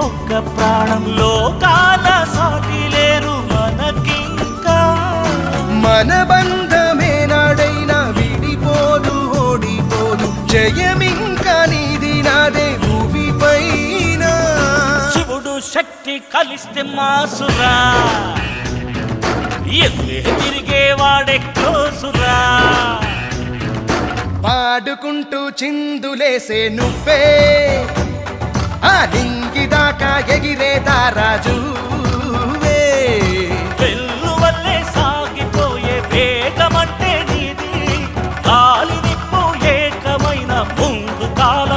ఒక్క ప్రాణం లోకాల సాటి లేరు మనకింకా మన బంధమే నాడైనా విడిపోదు ఓడిపోదు జయమింకా నీది నాదే భూమిపైన శివుడు శక్తి కలిస్తే మాసురా ఎల్లే తిరిగేవాడే క్లోసురా పాడుకుంటూ చిందులేసే నువ్వే ఆ లింగి దాకా ఎగిరే దారాజువే వెల్లువల్లే సాగిపోయే వేగమంటే నీది గాలి నిప్పు ఏకమైన ముందు కాలం